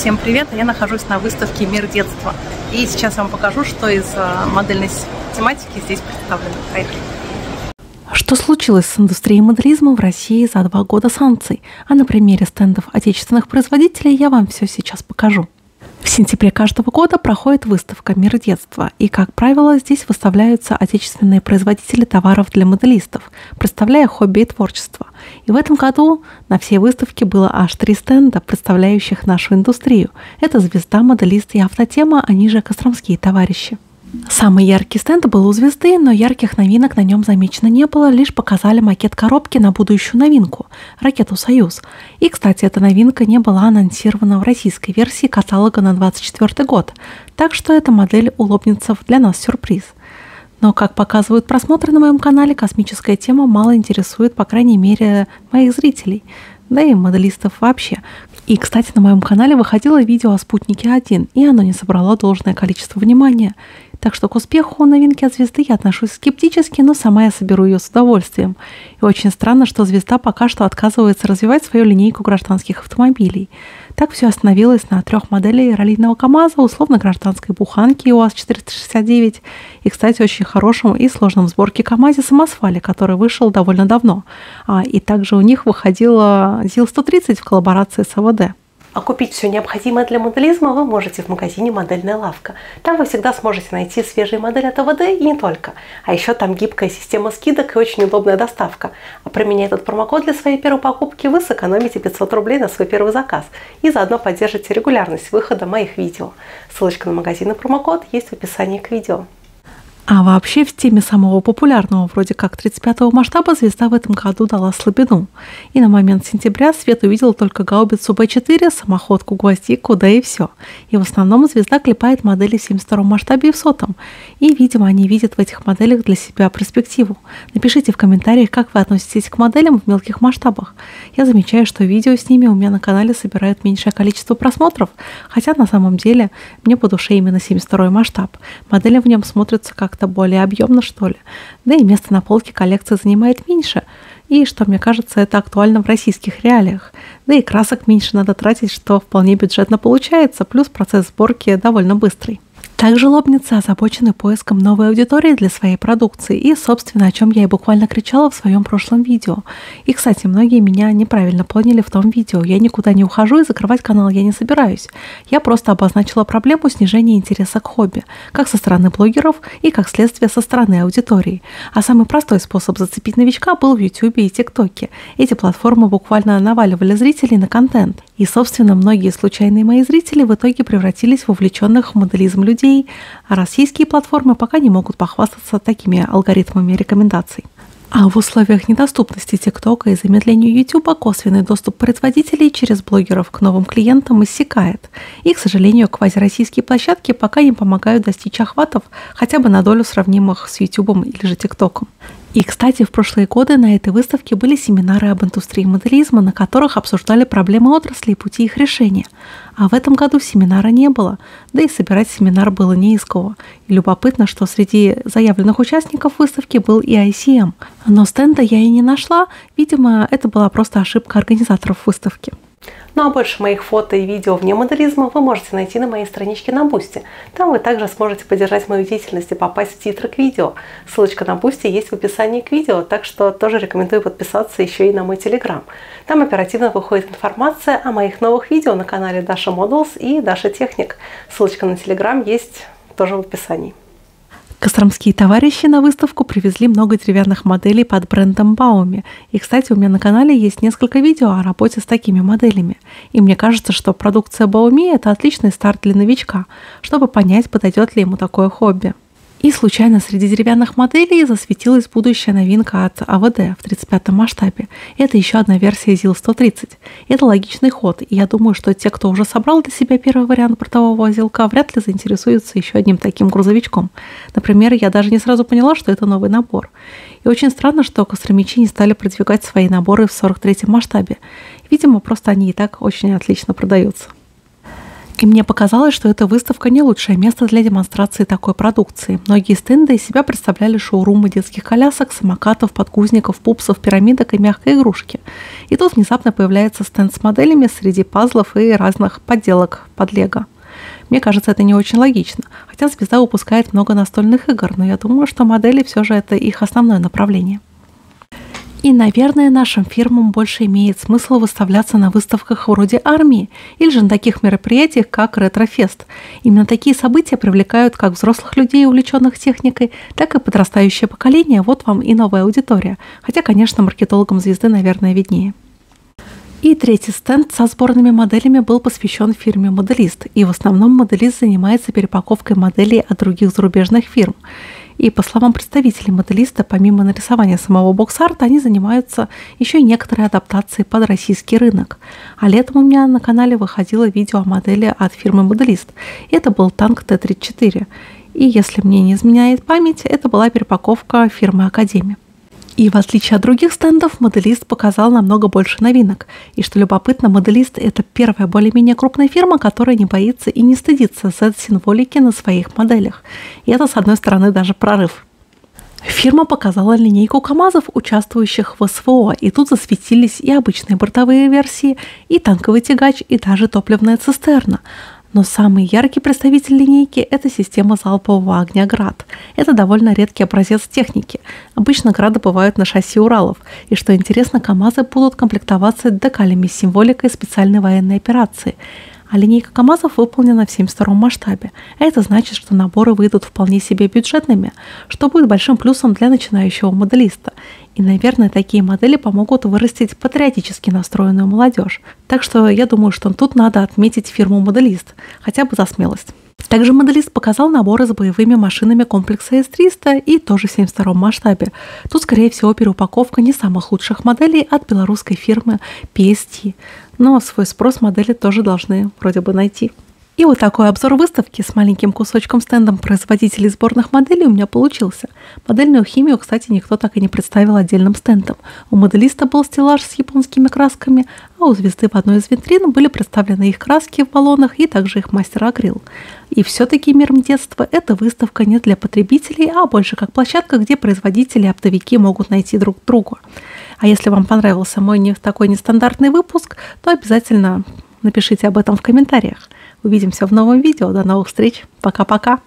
Всем привет! Я нахожусь на выставке «Мир детства». И сейчас я вам покажу, что из модельной тематики здесь представлено. Поехали! Что случилось с индустрией моделизма в России за 2 года санкций? А на примере стендов отечественных производителей я вам все сейчас покажу. В сентябре каждого года проходит выставка «Мир детства», и, как правило, здесь выставляются отечественные производители товаров для моделистов, представляя хобби и творчество. И в этом году на всей выставке было аж 3 стенда, представляющих нашу индустрию. Это «Звезда», «Моделист» и «Автотема», они же «Костромские товарищи». Самый яркий стенд был у «Звезды», но ярких новинок на нем замечено не было, лишь показали макет коробки на будущую новинку – ракету «Союз». И, кстати, эта новинка не была анонсирована в российской версии каталога на 2024 год, так что эта модель улобнится для нас сюрприз. Но, как показывают просмотры на моем канале, космическая тема мало интересует, по крайней мере, моих зрителей, да и моделистов вообще. И, кстати, на моем канале выходило видео о спутнике 1, и оно не собрало должное количество внимания. Так что к успеху новинки от «Звезды» я отношусь скептически, но сама я соберу ее с удовольствием. И очень странно, что «Звезда» пока что отказывается развивать свою линейку гражданских автомобилей. Так все остановилось на 3 моделей раллийного КАМАЗа, условно-гражданской буханки УАЗ-469 и, кстати, очень хорошем и сложном в сборке КАМАЗе «Самосвале», который вышел довольно давно. И также у них выходила ЗИЛ-130 в коллаборации с АВД. А купить все необходимое для моделизма вы можете в магазине «Модельная лавка». Там вы всегда сможете найти свежие модели от АВД и не только. А еще там гибкая система скидок и очень удобная доставка. А применяя этот промокод для своей первой покупки, вы сэкономите 500 рублей на свой первый заказ и заодно поддержите регулярность выхода моих видео. Ссылочка на магазин и промокод есть в описании к видео. А вообще в теме самого популярного, вроде как 35-го масштаба, «Звезда» в этом году дала слабину. И на момент сентября свет увидел только гаубицу Б4, самоходку, гвоздику, да и все. И в основном «Звезда» клепает модели в 72-м масштабе и в 100-м. И, видимо, они видят в этих моделях для себя перспективу. Напишите в комментариях, как вы относитесь к моделям в мелких масштабах. Я замечаю, что видео с ними у меня на канале собирают меньшее количество просмотров, хотя на самом деле мне по душе именно 72-й масштаб. Модели в нем смотрятся как-то более объемно, что ли. Да и место на полке коллекции занимает меньше. И, что мне кажется, это актуально в российских реалиях. Да и красок меньше надо тратить, что вполне бюджетно получается, плюс процесс сборки довольно быстрый. Также лобницы озабочены поиском новой аудитории для своей продукции и, собственно, о чем я и буквально кричала в своем прошлом видео. И, кстати, многие меня неправильно поняли в том видео. Я никуда не ухожу и закрывать канал я не собираюсь. Я просто обозначила проблему снижения интереса к хобби, как со стороны блогеров и, как следствие, со стороны аудитории. А самый простой способ зацепить новичка был в YouTube и ТикТоке. Эти платформы буквально наваливали зрителей на контент. И, собственно, многие случайные мои зрители в итоге превратились в увлеченных в моделизм людей, а российские платформы пока не могут похвастаться такими алгоритмами рекомендаций. А в условиях недоступности ТикТока и замедления Ютуба косвенный доступ производителей через блогеров к новым клиентам иссякает. И, к сожалению, квазироссийские площадки пока не помогают достичь охватов хотя бы на долю сравнимых с Ютубом или же ТикТоком. И, кстати, в прошлые годы на этой выставке были семинары об индустрии моделизма, на которых обсуждали проблемы отрасли и пути их решения. А в этом году семинара не было, да и собирать семинар было не из кого. И любопытно, что среди заявленных участников выставки был и ICM. Но стенда я и не нашла, видимо, это была просто ошибка организаторов выставки. Ну а больше моих фото и видео вне моделизма вы можете найти на моей страничке на Boosty. Там вы также сможете поддержать мою деятельность и попасть в титры к видео. Ссылочка на Boosty есть в описании к видео, так что тоже рекомендую подписаться еще и на мой Telegram. Там оперативно выходит информация о моих новых видео на канале Dasha Models и Dasha Technic. Ссылочка на Telegram есть тоже в описании. Костромские товарищи на выставку привезли много деревянных моделей под брендом Бауми. И, кстати, у меня на канале есть несколько видео о работе с такими моделями. И мне кажется, что продукция Бауми – это отличный старт для новичка, чтобы понять, подойдет ли ему такое хобби. И случайно среди деревянных моделей засветилась будущая новинка от АВД в 35-м масштабе. Это еще одна версия ЗИЛ-130. Это логичный ход, и я думаю, что те, кто уже собрал для себя первый вариант бортового ЗИЛка, вряд ли заинтересуются еще одним таким грузовичком. Например, я даже не сразу поняла, что это новый набор. И очень странно, что костромичи не стали продвигать свои наборы в 43-м масштабе. Видимо, просто они и так очень отлично продаются. И мне показалось, что эта выставка не лучшее место для демонстрации такой продукции. Многие стенды из себя представляли шоурумы детских колясок, самокатов, подгузников, пупсов, пирамидок и мягкой игрушки. И тут внезапно появляется стенд с моделями среди пазлов и разных подделок под лего. Мне кажется, это не очень логично. Хотя звезда выпускает много настольных игр, но я думаю, что модели все же это их основное направление. И, наверное, нашим фирмам больше имеет смысл выставляться на выставках вроде армии или же на таких мероприятиях, как Ретрофест. Именно такие события привлекают как взрослых людей, увлеченных техникой, так и подрастающее поколение. Вот вам и новая аудитория. Хотя, конечно, маркетологам звезды, наверное, виднее. И третий стенд со сборными моделями был посвящен фирме «Моделист». И в основном «Моделист» занимается перепаковкой моделей от других зарубежных фирм. И по словам представителей «Моделиста», помимо нарисования самого бокс-арта, они занимаются еще и некоторой адаптацией под российский рынок. А летом у меня на канале выходило видео о модели от фирмы «Моделист». Это был танк Т-34. И если мне не изменяет память, это была перепаковка фирмы «Академия». И в отличие от других стендов, «Моделист» показал намного больше новинок. И что любопытно, «Моделист» — это первая более-менее крупная фирма, которая не боится и не стыдится Z-символики на своих моделях. И это, с одной стороны, даже прорыв. Фирма показала линейку КАМАЗов, участвующих в СВО, и тут засветились и обычные бортовые версии, и танковый тягач, и даже топливная цистерна. Но самый яркий представитель линейки – это система залпового огня «Град». Это довольно редкий образец техники. Обычно «Грады» бывают на шасси Уралов. И что интересно, КАМАЗы будут комплектоваться декалями с символикой специальной военной операции. А линейка КАМАЗов выполнена в 72-м масштабе. А это значит, что наборы выйдут вполне себе бюджетными, что будет большим плюсом для начинающего моделиста. И, наверное, такие модели помогут вырастить патриотически настроенную молодежь. Так что я думаю, что тут надо отметить фирму «Моделист», хотя бы за смелость. Также «Моделист» показал наборы с боевыми машинами комплекса С-300 и тоже в 72-м масштабе. Тут, скорее всего, переупаковка не самых лучших моделей от белорусской фирмы PST. Но свой спрос модели тоже должны вроде бы найти. И вот такой обзор выставки с маленьким кусочком стендом производителей сборных моделей у меня получился. Модельную химию, кстати, никто так и не представил отдельным стендом. У «Моделиста» был стеллаж с японскими красками, а у «Звезды» в одной из витрин были представлены их краски в баллонах и также их мастер-акрил. И все-таки «Мир детства» — это выставка не для потребителей, а больше как площадка, где производители и оптовики могут найти друг друга. А если вам понравился мой такой нестандартный выпуск, то обязательно напишите об этом в комментариях. Увидимся в новом видео. До новых встреч. Пока-пока.